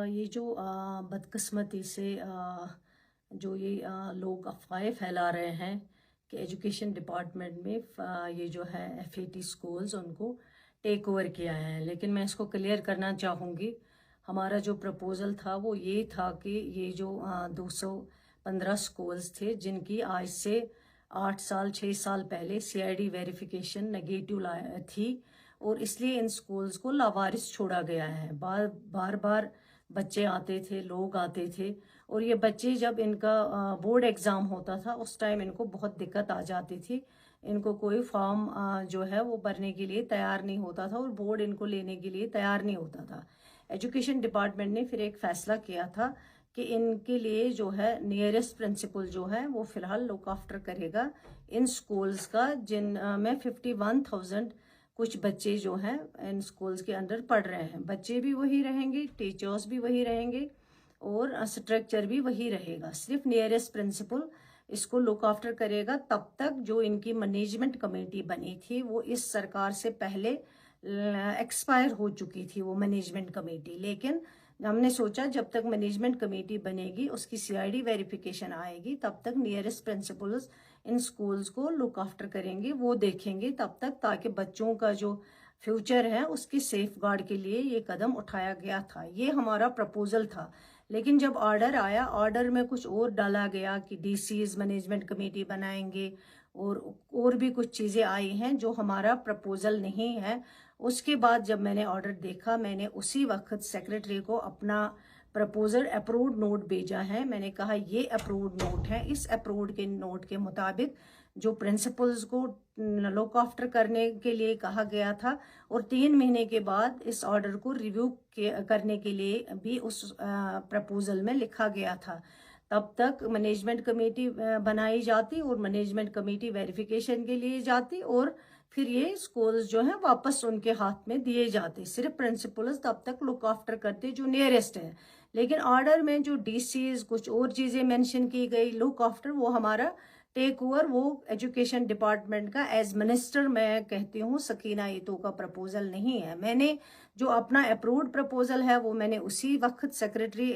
ये जो बदकिस्मती से जो ये लोग अफवाहें फैला रहे हैं कि एजुकेशन डिपार्टमेंट में ये जो है FAT स्कूल्स उनको टेक ओवर किया है, लेकिन मैं इसको क्लियर करना चाहूँगी। हमारा जो प्रपोज़ल था वो ये था कि ये जो 215 स्कूल्स थे जिनकी आज से 8 साल 6 साल पहले CID वेरिफिकेशन नेगेटिव थी और इसलिए इन स्कूल्स को लावारिस छोड़ा गया है। बार बार बच्चे आते थे, लोग आते थे और ये बच्चे जब इनका बोर्ड एग्ज़ाम होता था उस टाइम इनको बहुत दिक्कत आ जाती थी। इनको कोई फॉर्म जो है वो भरने के लिए तैयार नहीं होता था और बोर्ड इनको लेने के लिए तैयार नहीं होता था। एजुकेशन डिपार्टमेंट ने फिर एक फ़ैसला किया था कि इनके लिए जो है नियरेस्ट प्रिंसिपल जो है वो फ़िलहाल लुक आफ्टर करेगा इन स्कूल्स का, जिन में 51,000 कुछ बच्चे जो हैं इन स्कूल्स के अंदर पढ़ रहे हैं। बच्चे भी वही रहेंगे, टीचर्स भी वही रहेंगे और स्ट्रक्चर भी वही रहेगा। सिर्फ नियरेस्ट प्रिंसिपल इसको लुक आफ्टर करेगा। तब तक जो इनकी मैनेजमेंट कमेटी बनी थी वो इस सरकार से पहले एक्सपायर हो चुकी थी वो मैनेजमेंट कमेटी, लेकिन हमने सोचा जब तक मैनेजमेंट कमेटी बनेगी उसकी CID वेरिफिकेशन आएगी तब तक नियरेस्ट प्रिंसिपल्स इन स्कूल्स को लुक आफ्टर करेंगे, वो देखेंगे तब तक, ताकि बच्चों का जो फ्यूचर है उसकी सेफ गार्ड के लिए ये कदम उठाया गया था। ये हमारा प्रपोजल था, लेकिन जब ऑर्डर आया, ऑर्डर में कुछ और डाला गया कि DCs मैनेजमेंट कमेटी बनाएंगे और भी कुछ चीज़ें आई हैं जो हमारा प्रपोजल नहीं है। उसके बाद जब मैंने ऑर्डर देखा, मैंने उसी वक्त सेक्रेटरी को अपना प्रपोजल अप्रूव्ड नोट भेजा है। मैंने कहा ये अप्रूव्ड नोट है, इस अप्रूव्ड के नोट के मुताबिक जो प्रिंसिपल्स को लुक आफ्टर करने के लिए कहा गया था और 3 महीने के बाद इस ऑर्डर को रिव्यू करने के लिए भी उस प्रपोजल में लिखा गया था। तब तक मैनेजमेंट कमेटी बनाई जाती और मैनेजमेंट कमेटी वेरिफिकेशन के लिए जाती और फिर ये स्कूल्स जो हैं वापस उनके हाथ में दिए जाते। सिर्फ प्रिंसिपल्स तब तक लुक आफ्टर करते जो नियरेस्ट है, लेकिन ऑर्डर में जो DCs कुछ और चीज़ें मेंशन की गई लुक आफ्टर, वो हमारा टेक ओवर वो एजुकेशन डिपार्टमेंट का एज मिनिस्टर मैं कहती हूँ सकीना ईतो का प्रपोजल नहीं है। मैंने जो अपना अप्रूव्ड प्रपोजल है वो मैंने उसी वक्त सेक्रेटरी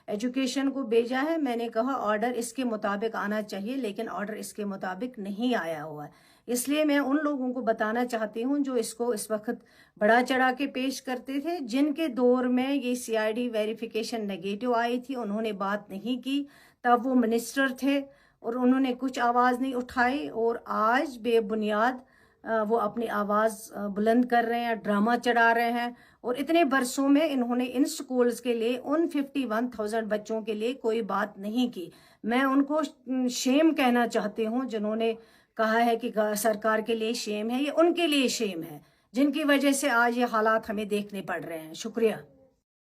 एजुकेशन को भेजा है। मैंने कहा ऑर्डर इसके मुताबिक आना चाहिए, लेकिन ऑर्डर इसके मुताबिक नहीं आया हुआ है। इसलिए मैं उन लोगों को बताना चाहती हूँ जो इसको इस वक्त बढ़ा चढ़ा के पेश करते थे, जिनके दौर में ये CID वेरिफिकेशन नेगेटिव आई थी, उन्होंने बात नहीं की, तब वो मिनिस्टर थे और उन्होंने कुछ आवाज़ नहीं उठाई और आज बेबुनियाद वो अपनी आवाज़ बुलंद कर रहे हैं, ड्रामा चढ़ा रहे हैं। और इतने बरसों में इन्होंने इन स्कूल्स के लिए, उन 51,000 बच्चों के लिए कोई बात नहीं की। मैं उनको शेम कहना चाहती हूँ जिन्होंने कहा है कि सरकार के लिए शेम है, ये उनके लिए शेम है जिनकी वजह से आज ये हालात हमें देखने पड़ रहे हैं। शुक्रिया।